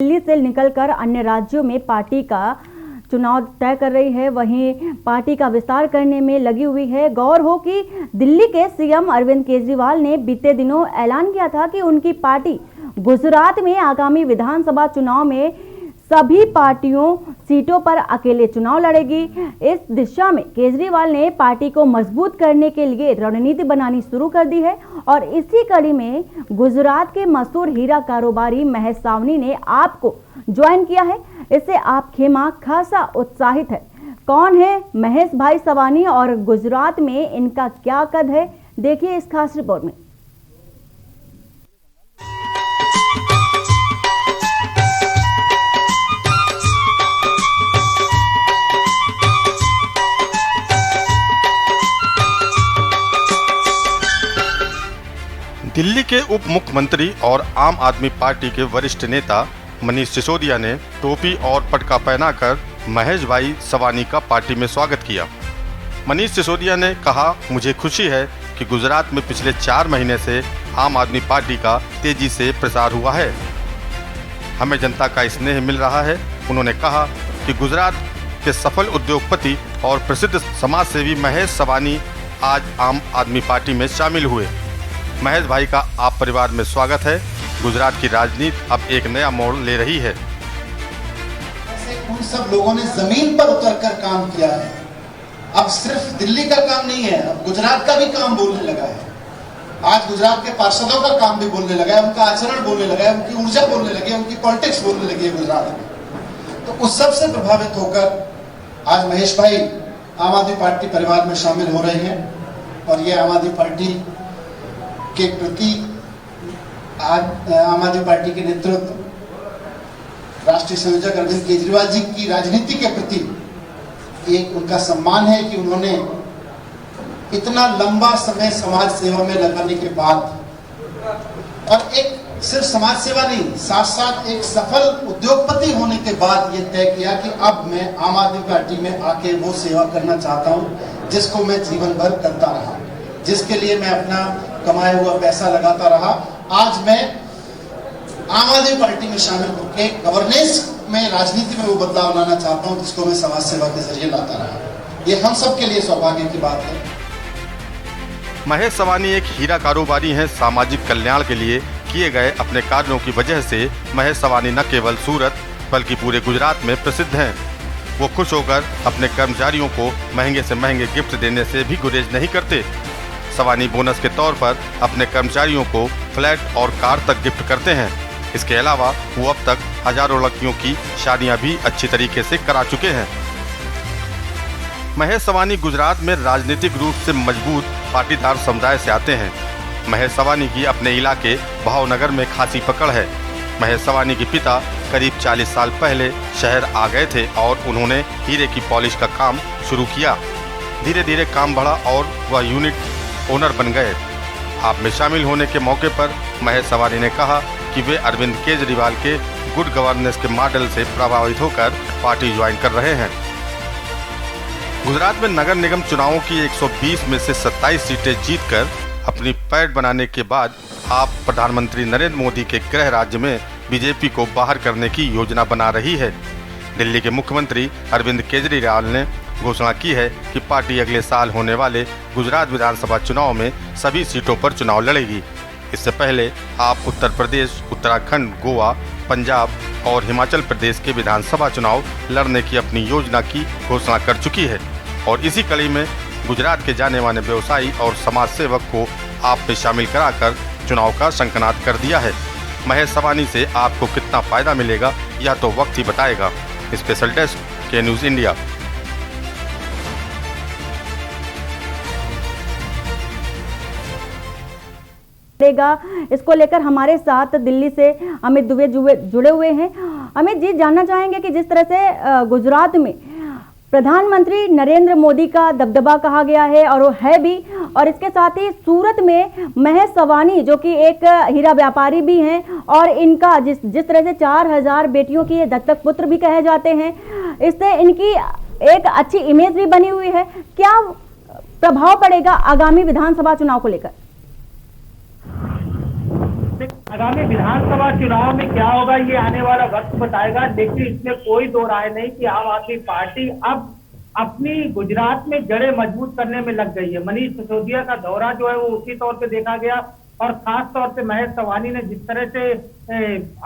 दिल्ली से निकलकर अन्य राज्यों में पार्टी का चुनाव तय कर रही है। वहीं पार्टी का विस्तार करने में लगी हुई है। गौर हो कि दिल्ली के सीएम अरविंद केजरीवाल ने बीते दिनों ऐलान किया था कि उनकी पार्टी गुजरात में आगामी विधानसभा चुनाव में सभी पार्टियों सीटों पर अकेले चुनाव लड़ेगी। इस दिशा में केजरीवाल ने पार्टी को मजबूत करने के लिए रणनीति बनानी शुरू कर दी है और इसी कड़ी में गुजरात के मशहूर हीरा कारोबारी महेश सावनी ने आपको ज्वाइन किया है। इससे आप खेमा खासा उत्साहित है। कौन है महेश भाई सवानी और गुजरात में इनका क्या कद है, देखिए इस खास रिपोर्ट में। दिल्ली के उप मुख्यमंत्री और आम आदमी पार्टी के वरिष्ठ नेता मनीष सिसोदिया ने टोपी और पटका पहनाकर महेश भाई सवानी का पार्टी में स्वागत किया। मनीष सिसोदिया ने कहा, मुझे खुशी है कि गुजरात में पिछले 4 महीने से आम आदमी पार्टी का तेजी से प्रसार हुआ है। हमें जनता का स्नेह मिल रहा है। उन्होंने कहा कि गुजरात के सफल उद्योगपति और प्रसिद्ध समाजसेवी महेश सवानी आज आम आदमी पार्टी में शामिल हुए। महेश भाई का आप परिवार में स्वागत है। गुजरात की राजनीति अब एक नया मोड़ ले रही है। उन सब लोगों ने जमीन पर उतरकर काम किया है। अब सिर्फ दिल्ली का काम नहीं है, अब गुजरात का भी काम बोलने लगा है। आज गुजरात के पार्षदों का काम भी बोलने लगा है, उनका आचरण बोलने लगा है, उनकी ऊर्जा बोलने लगी है, उनकी पॉलिटिक्स बोलने लगी है गुजरात में। तो उस सब से प्रभावित होकर आज महेश भाई आम आदमी पार्टी परिवार में शामिल हो रहे हैं और ये आम आदमी पार्टी के प्रति आज आम आदमी पार्टी के नेतृत्व राष्ट्रीय संयोजक अरविंद केजरीवाल जी की राजनीति के प्रति एक उनका सम्मान है कि उन्होंने इतना लंबा समय समाज सेवा में लगाने के बाद और एक सिर्फ समाज सेवा नहीं, साथ साथ एक सफल उद्योगपति होने के बाद ये तय किया कि अब मैं आम आदमी पार्टी में आके वो सेवा करना चाहता हूं जिसको मैं जीवन भर करता रहा, जिसके लिए मैं अपना कमाया हुआ पैसा लगाता रहा। आज मैं आम आदमी पार्टी में शामिल होकर गवर्नेंस में, राजनीति में वो बदलाव लाना चाहता हूं जिसको मैं समाज सेवा के जरिए लाता रहा। ये हम सब के लिए सौभाग्य की बात है। महेश सवानी एक हीरा कारोबारी हैं। सामाजिक कल्याण के लिए किए गए अपने कार्यों की वजह से महेश सवानी न केवल सूरत बल्कि पूरे गुजरात में प्रसिद्ध हैं। वो खुश होकर अपने कर्मचारियों को महंगे से महंगे गिफ्ट देने से भी गुरेज नहीं करते। सवानी बोनस के तौर पर अपने कर्मचारियों को फ्लैट और कार तक गिफ्ट करते हैं। इसके अलावा वो अब तक हजारों लड़कियों की शादियां भी अच्छी तरीके से करा चुके हैं। महेश सवानी गुजरात में राजनीतिक रूप से मजबूत पाटीदार समुदाय से आते हैं। महेश सवानी की अपने इलाके भावनगर में खासी पकड़ है। महेश सवानी के पिता करीब 40 साल पहले शहर आ गए थे और उन्होंने हीरे की पॉलिश का काम शुरू किया। धीरे धीरे काम बढ़ा और वह यूनिट ओनर बन गए। आप में शामिल होने के मौके पर महेश सवानी ने कहा कि वे अरविंद केजरीवाल के गुड गवर्नेंस के मॉडल से प्रभावित होकर पार्टी ज्वाइन कर रहे हैं। गुजरात में नगर निगम चुनावों की 120 में से 27 सीटें जीतकर अपनी पैठ बनाने के बाद आप प्रधानमंत्री नरेंद्र मोदी के गृह राज्य में बीजेपी को बाहर करने की योजना बना रही है। दिल्ली के मुख्यमंत्री अरविंद केजरीवाल ने घोषणा की है कि पार्टी अगले साल होने वाले गुजरात विधानसभा चुनाव में सभी सीटों पर चुनाव लड़ेगी। इससे पहले आप उत्तर प्रदेश, उत्तराखंड, गोवा, पंजाब और हिमाचल प्रदेश के विधानसभा चुनाव लड़ने की अपनी योजना की घोषणा कर चुकी है और इसी कड़ी में गुजरात के जाने माने व्यवसायी और समाज सेवक को आप में शामिल कराकर चुनाव का शंखनाद कर दिया है। महेश सवानी से आपको कितना फायदा मिलेगा यह तो वक्त ही बताएगा। स्पेशल डेस्क के न्यूज़ इंडिया। इसको लेकर हमारे साथ दिल्ली से अमित दुबे जुड़े हुए हैं। अमित जी, जानना चाहेंगे कि जिस तरह से गुजरात में प्रधानमंत्री नरेंद्र मोदी का दबदबा कहा गया है और वो है भी, और इसके साथ ही सूरत में महेश सवानी जो कि एक हीरा व्यापारी भी हैं और इनका जिस तरह से 4000 बेटियों की दत्तक पुत्र भी कहे जाते हैं, इससे इनकी एक अच्छी इमेज भी बनी हुई है। क्या प्रभाव पड़ेगा आगामी विधानसभा चुनाव को लेकर? आगामी विधानसभा चुनाव में क्या होगा ये आने वाला वक्त बताएगा, लेकिन इसमें कोई दो राय नहीं कि आम आदमी पार्टी अब अपनी गुजरात में जड़ें मजबूत करने में लग गई है। मनीष सिसोदिया का दौरा जो है वो उसी तौर पे देखा गया, और खास तौर पे महेश सवानी ने जिस तरह से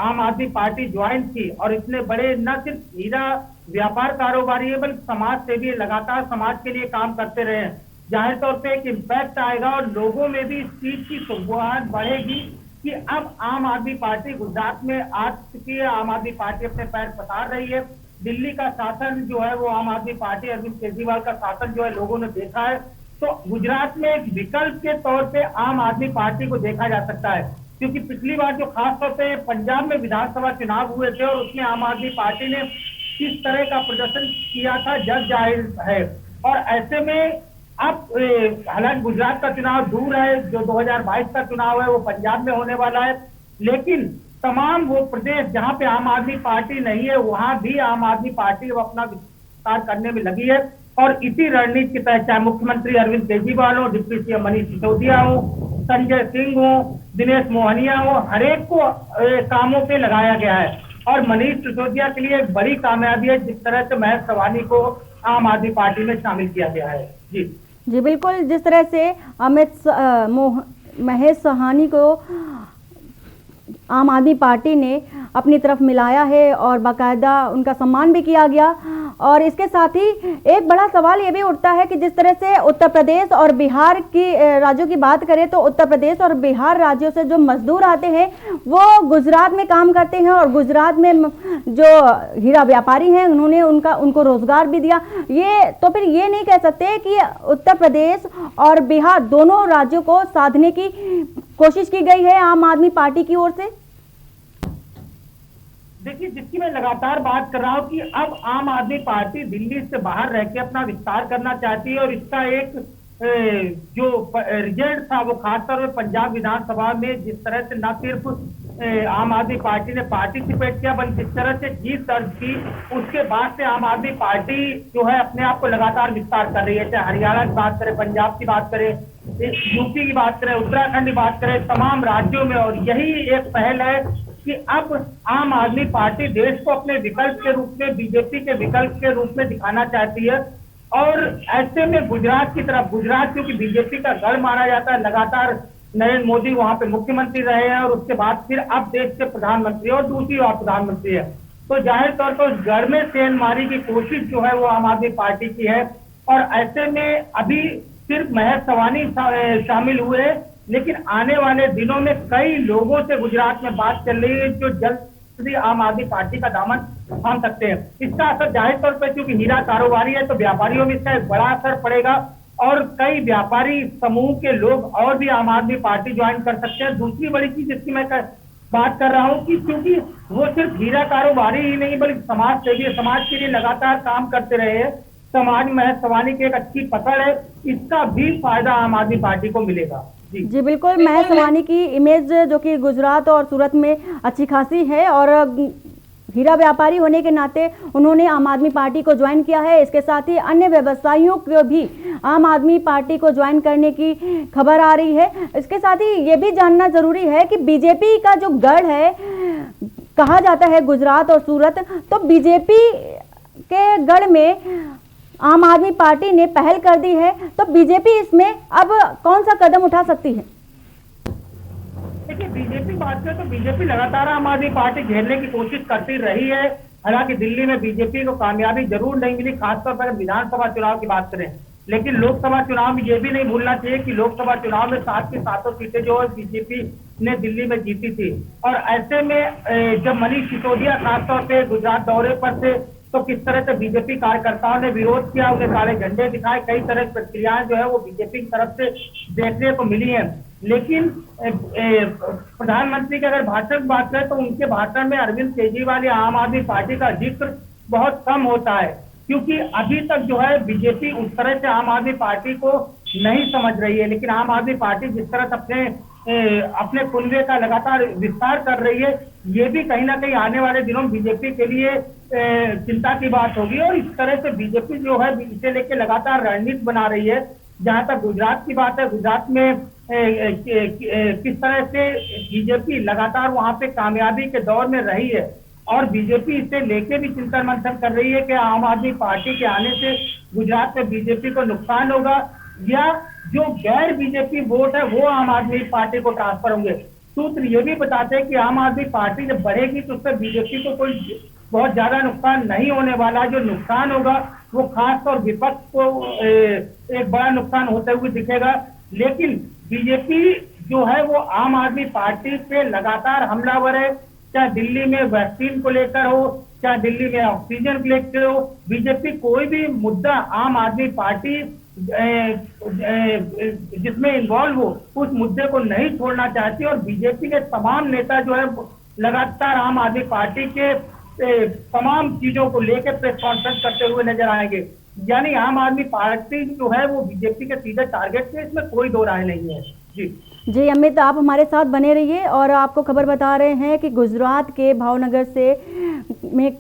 आम आदमी पार्टी ज्वाइन की, और इतने बड़े न सिर्फ हीरा व्यापार कारोबारी है बल्कि समाज सेवी लगातार समाज के लिए काम करते रहे हैं। जाहिर तौर पे एक इम्पैक्ट आएगा और लोगों में भी इस चीज की सुगबुगाहट बढ़ेगी कि अब आम आदमी पार्टी गुजरात में आ चुकी है, आम आदमी पार्टी अपने पैर पसार रही है। दिल्ली का शासन जो है वो आम आदमी पार्टी अरविंद केजरीवाल का शासन जो है लोगों ने देखा है, तो गुजरात में एक विकल्प के तौर पे आम आदमी पार्टी को देखा जा सकता है। क्योंकि पिछली बार जो खास तौर पे पंजाब में विधानसभा चुनाव हुए थे और उसमें आम आदमी पार्टी ने किस तरह का प्रदर्शन किया था जग जाहिर है। और ऐसे में अब हालांकि गुजरात का चुनाव दूर है, जो 2022 का चुनाव है वो पंजाब में होने वाला है, लेकिन तमाम वो प्रदेश जहां पे आम आदमी पार्टी नहीं है वहां भी आम आदमी पार्टी अब अपना विस्तार करने में लगी है। और इसी रणनीति के तहत चाहे मुख्यमंत्री अरविंद केजरीवाल हो, डिप्टी सीएम मनीष सिसोदिया हो, संजय सिंह हो, दिनेश मोहनिया हो, हरेक को कामों पे लगाया गया है। और मनीष सिसोदिया के लिए एक बड़ी कामयाबी है जिस तरह से महेश सवानी को आम आदमी पार्टी में शामिल किया गया है। जी बिल्कुल, जिस तरह से महेश सहानी को आम आदमी पार्टी ने अपनी तरफ मिलाया है और बाकायदा उनका सम्मान भी किया गया। और इसके साथ ही एक बड़ा सवाल ये भी उठता है कि जिस तरह से उत्तर प्रदेश और बिहार की राज्यों की बात करें तो उत्तर प्रदेश और बिहार राज्यों से जो मजदूर आते हैं वो गुजरात में काम करते हैं, और गुजरात में जो हीरा व्यापारी हैं उन्होंने उनको रोजगार भी दिया। ये तो फिर ये नहीं कह सकते कि उत्तर प्रदेश और बिहार दोनों राज्यों को साधने की कोशिश की गई है आम आदमी पार्टी की ओर से। देखिए, जिसकी मैं लगातार बात कर रहा हूं कि अब आम आदमी पार्टी दिल्ली से बाहर रह के अपना विस्तार करना चाहती है, और इसका एक जो रिजल्ट था वो खासतौर पर पंजाब विधानसभा में जिस तरह से न सिर्फ आम आदमी पार्टी ने पार्टिसिपेट किया बल्कि जिस तरह से जीत दर्ज की, उसके बाद से आम आदमी पार्टी जो है अपने आप को लगातार विस्तार कर रही है। चाहे हरियाणा की बात करें, पंजाब की बात करें, यूपी की बात करें, उत्तराखंड की बात करें, तमाम राज्यों में। और यही एक पहल है कि अब आम आदमी पार्टी देश को अपने विकल्प के रूप में, बीजेपी के विकल्प के रूप में दिखाना चाहती है। और ऐसे में गुजरात की तरफ, गुजरात क्योंकि बीजेपी का गढ़ माना जाता है, लगातार नरेंद्र मोदी वहां पे मुख्यमंत्री रहे हैं और उसके बाद फिर अब देश के प्रधानमंत्री और दूसरी बार प्रधानमंत्री है, तो जाहिर तौर पर उस गढ़ में सेंधमारी की कोशिश जो है वो आम आदमी पार्टी की है। और ऐसे में अभी सिर्फ महेश सवानी शामिल हुए, लेकिन आने वाले दिनों में कई लोगों से गुजरात में बात चल रही है जो जल्द से आम आदमी पार्टी का दामन थाम सकते हैं। इसका असर जाहिर तौर पर, क्योंकि हीरा कारोबारी है तो व्यापारियों में इसका एक बड़ा असर पड़ेगा, और कई व्यापारी समूह के लोग और भी आम आदमी पार्टी ज्वाइन कर सकते हैं। दूसरी बड़ी चीज जिसकी मैं बात कर रहा हूं कि क्योंकि वो सिर्फ हीरा कारोबारी ही नहीं बल्कि समाज सेवी, समाज के लिए लगातार काम करते रहे हैं, समाज में सवानी की एक अच्छी पकड़ है, इसका भी फायदा आम आदमी पार्टी को मिलेगा। जी बिल्कुल, महेश सवानी की इमेज जो कि गुजरात और सूरत में अच्छी खासी है, और हीरा व्यापारी होने के नाते उन्होंने आम आदमी पार्टी को ज्वाइन किया है। इसके साथ ही अन्य व्यवसायियों को भी आम आदमी पार्टी को ज्वाइन करने की खबर आ रही है। इसके साथ ही ये भी जानना जरूरी है कि बीजेपी का जो गढ़ है कहा जाता है गुजरात और सूरत, तो बीजेपी के गढ़ में आम आदमी पार्टी ने पहल कर दी है, तो बीजेपी इसमें अब कौन सा कदम उठा सकती है? देखिए, बीजेपी बात करें तो बीजेपी लगातार आम आदमी पार्टी घेरने की कोशिश करती रही है। हालांकि दिल्ली में बीजेपी को कामयाबी जरूर नहीं मिली, खासतौर पर विधानसभा चुनाव की बात करें, लेकिन लोकसभा चुनाव में ये भी नहीं भूलना चाहिए कि लोकसभा चुनाव में 7 की 7 सीटें जो है बीजेपी ने दिल्ली में जीती थी। और ऐसे में जब मनीष सिसोदिया खासतौर पर गुजरात दौरे पर थे तो किस तरह से बीजेपी कार्यकर्ताओं ने विरोध किया, उन्हें काले झंडे दिखाए, कई तरह की प्रक्रियाएं जो है वो बीजेपी की तरफ से देखने को मिली हैं। लेकिन प्रधानमंत्री की अगर भाषण की बात करें तो उनके भाषण में अरविंद केजरीवाल या आम आदमी पार्टी का जिक्र बहुत कम होता है, क्योंकि अभी तक जो है बीजेपी उस तरह से आम आदमी पार्टी को नहीं समझ रही है। लेकिन आम आदमी पार्टी जिस तरह से अपने कुनबे का लगातार विस्तार कर रही है, ये भी कहीं ना कहीं आने वाले दिनों में बीजेपी के लिए चिंता की बात होगी। और इस तरह से बीजेपी जो है इसे लेके लगातार रणनीति बना रही है। जहां तक गुजरात की बात है, गुजरात में किस तरह से बीजेपी लगातार वहां पे कामयाबी के दौर में रही है और बीजेपी इसे लेके भी चिंतन मंथन कर रही है कि आम आदमी पार्टी के आने से गुजरात में बीजेपी को नुकसान होगा या जो गैर बीजेपी वोट है वो आम आदमी पार्टी को ट्रांसफर होंगे। सूत्र ये भी बताते हैं कि आम आदमी पार्टी जब बढ़ेगी तो उससे बीजेपी को कोई बहुत ज्यादा नुकसान नहीं होने वाला। जो नुकसान होगा वो खासतौर विपक्ष को एक बड़ा नुकसान होते हुए दिखेगा। लेकिन बीजेपी जो है वो आम आदमी पार्टी पे लगातार हमलावर है, चाहे दिल्ली में वैक्सीन को लेकर हो, चाहे दिल्ली में ऑक्सीजन को लेकर हो। बीजेपी कोई भी मुद्दा आम आदमी पार्टी जिसमें इन्वॉल्व हो उस मुद्दे को नहीं छोड़ना चाहती और बीजेपी के तमाम नेता जो है लगातार आम आदमी पार्टी के तमाम चीजों को लेकर प्रेस कॉन्फ्रेंस करते हुए नजर आएंगे। यानी आम आदमी पार्टी जो है वो बीजेपी के सीधे टारगेट है, इसमें कोई दो राय नहीं है। जी अमित, आप हमारे साथ बने रहिए और आपको खबर बता रहे हैं कि गुजरात के भावनगर से में